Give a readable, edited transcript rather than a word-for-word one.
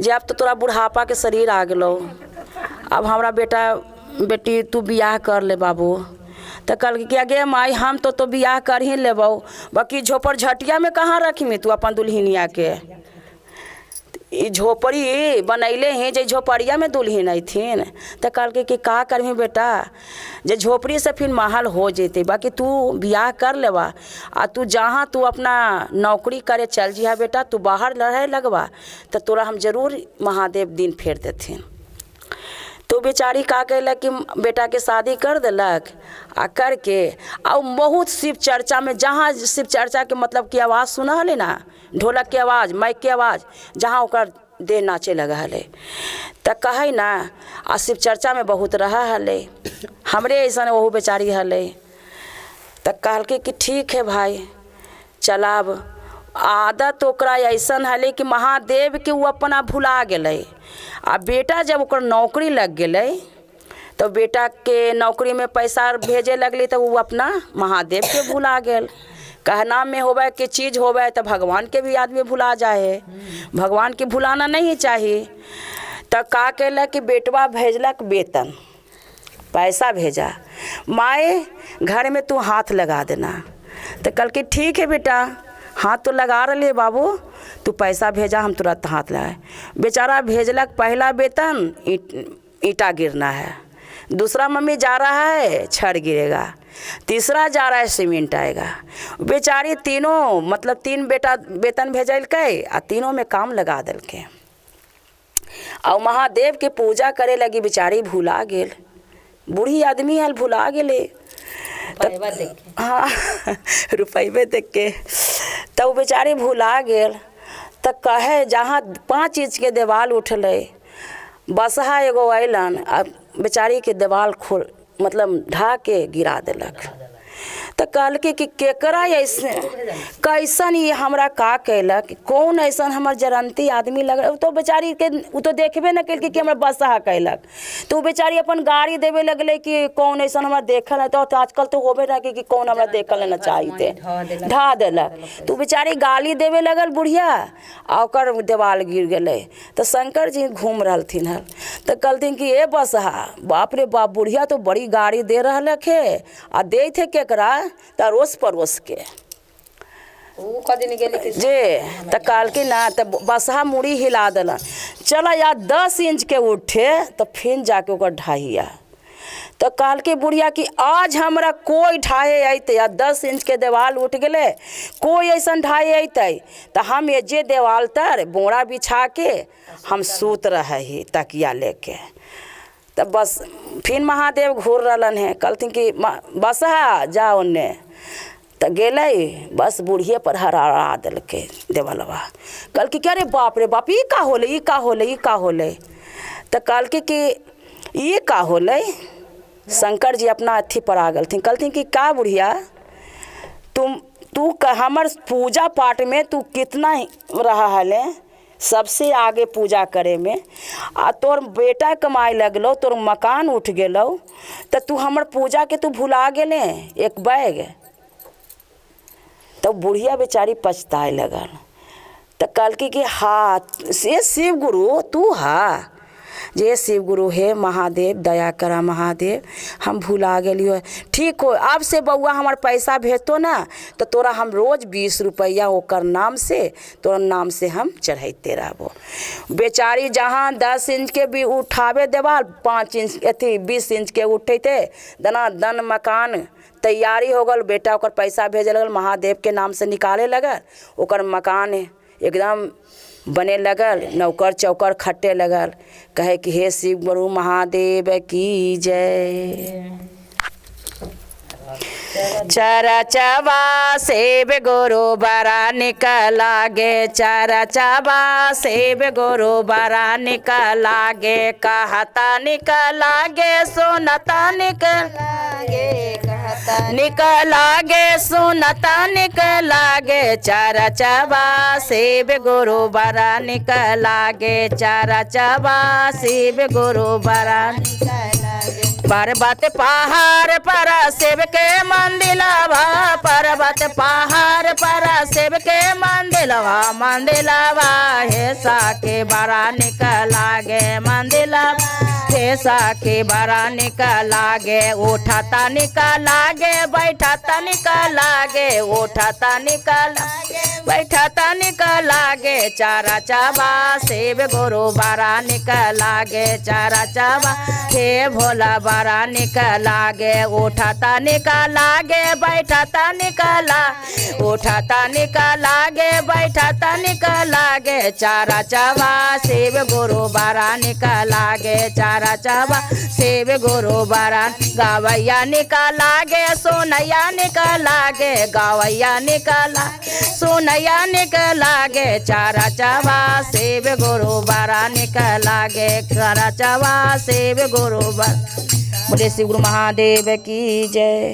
जे अब तो तोरा बुढ़ापा के शरीर आ गलो, अब हमारा बेटा बेटी तू बियाह कर ले बाबू। तो कल कि गे माई हम तो बियाह कर ही लेबो, बाकी झोपड़ झटिया में कहाँ रखी तू अपन दुल्हनिया के। ई झोपड़ी बनैले हैं जे झोपड़िया में दुल्हन अथिन। तो कल कि का करही बेटा, जे झोपड़ी से फिर महल हो जेते, बाकी तू बियाह कर लेवा आ तू जहाँ तू अपना नौकरी करे चल जिहा बेटा, तू बाहर रहे लगवा तो तोरा हम जरूर महादेव दिन फेर देथिन। तो बेचारी का कहलक कि बेटा के शादी कर दिलक आ करके आ बहुत शिव चर्चा में, जहाँ शिव चर्चा के मतलब की आवाज़ सुना हले ना, ढोलक के आवाज़, माइक के आवाज़, जहाँ ओकर देह नाचे लगा हले तो कहे ना आ शिव चर्चा में बहुत रहा हले, हमरे ऐसा वहू बेचारी हले। तो कहलके कि ठीक है भाई चलाब। आदत ओकरा ऐसन हले कि महादेव के वो अपना भुला गए। आ बेटा जब ओकर नौकरी लग गए तो बेटा के नौकरी में पैसा भेजे लगली तो वो अपना महादेव के भुला गए। कहना में होवे कि चीज़ होवे तो भगवान के भी आदमी भुला जाए, भगवान के भुलाना नहीं चाहिए। तो का कहलक कि बेटवा भेजलक वेतन, पैसा भेजा, माए घर में तू हाथ लगा देना। तो कल कि ठीक है बेटा, हाथ तो लगा रहे बाबू, तू पैसा भेजा हम तुरंत हाथ लगाए। बेचारा भेजलक पहला वेतन ईंटा गिरना है, दूसरा मम्मी जा रहा है छड़ गिरेगा, तीसरा जा रहा है सीमेंट आएगा। बेचारी तीनों मतलब 3 बेटा वेतन भेजलके आ तीनों में काम लगा दिलके। और महादेव के पूजा करे लगी, बेचारी भुला गेल, बूढ़ी आदमी हल भुला गेले। हाँ रुपये देख के तब बेचारी भुला गेल। तो कहे जहाँ 5 इंच के देवाल उठले, बसहा एगो अलन आ बेचारी के देवाल खोल मतलब ढा के गिरा दिलक। तो कहलके कि केकरा ऐसे कैसन ये हमरा का कैलक, कौन ऐसा हमर जरंती आदमी लग। तो बेचारी के वो तो देखबे न कैल कि हमरा बसहा कैलक। तो बेचारी अपन गाड़ी देवे लगले कि कौन ऐसा हमरा देखल है। तो आजकल तो होबे ना कि कौन हमरा देखल न चाहिए, ढा देलक। तो बेचारी गाली देवे लगल बुढ़िया आ ओकर देवाल गिर गए। तो शंकर जी घूम रहलथिन हल। तो कहलथिन कि ए बसहा बाप रे बाप, बुढ़िया तो बड़ी गाड़ी दे रहलक है आ दे थे केकरा अड़ोस पड़ोस के जे। तो काल के ना तो बसहा मुड़ी हिला दिलन, चला या 10 इंच के उठे तो फिर जाके ओकर ढाइया। तो काल के बुढ़िया कि आज हमरा कोई ढाए अत या 10 इंच के देवाल उठ गए, कोई ऐसा ढाए अत तो हम ये जे देवाल तर बोरा बिछा के हम सूत रहे ही तकिया लेके। तो बस फिर महादेव घूर रहलन है, कहलथिन कि बसहा जा ओन्ने। तो गेले बस बुढ़िए पर हरा दिलके देवलवा। कल कि क्या रे बाप रे बाप, ई का होले, ई का होले, ई का होले। तो कल कि ये का होले। शंकर जी अपना अथी पर आ गलथिन, कहलथिन कि का बुढ़िया तू हमर पूजा पाठ में तू कितना रहा हले, सबसे आगे पूजा करे में, आ तोर बेटा कमाए लगलो, तोर मकान उठ गेलो, तो तू हमर पूजा के तू भुला गेले एक बैग। तो बुढ़िया बेचारी पछताए लगल। तो कहलकी कि हाँ से शिव गुरु तू हा, जे शिव गुरु हे महादेव दया करा महादेव, हम भुला गेलियो। ठीक हो, अब से बउआ हमार पैसा भेजतो ना तो तोरा हम रोज़ 20 रुपया ओकर नाम से तोरा नाम से हम चढ़ाते रहबो। बेचारी जहाँ 10 इंच के भी उठावे देवाल, 5 इंच अथी 20 इंच के उठेते, दना दन मकान तैयारी हो गल। बेटा ओकर पैसा भेजे लगल, महादेव के नाम से निकाले लगल, ओकर मकान एकदम बने लगल, नौकर चौकर खट्टे लगल। कहे कि हे शिव गुरु महादेव की जय। चरचबा शिव गुरु बड़ा निकला गे, चरचबा शिव गुरु बड़ा निकला गे, कहता निकला गे सुनता निकला गे, निकला गे सुनता निकला गे, चरचबा शिव गुरु बड़ा निकला गे, चरचबा शिव गुरु बड़ा निकला पर्वत पहाड़ पर शिव के मंदिलवा, पर्वत पहाड़ पर शिव के मंदिलवा, मंदिलवा हे साके बड़ा निकल लागे मंदिलवा, हे साके बड़ा निकल लागे, उठाता निकल लागे, बैठाता निकल लागे, उठाता निकल बैठाता निकल लागे, चारा चाबा शिव गुरु बड़ा निकल लागे, चारा चाबा हे भोला बड़ा निकल लागे, उठाता निकल लागे, बैठाता निकल उठाता निकल लागे, बैठाता निकल लागे, चारा चाबा शिव गुरु बड़ा निकल लागे, चारा चाबा शिव गुरु बड़ा, गावैया निकल लागे, सोनैया निकल लागे, गावैया निकल सोनैया निकल लागे, चारा चाबा शिव गुरु बड़ा निकल लागे, चारा चाबा शिव गुरु बड़ा। बोले शिव गुरु महादेव की जय।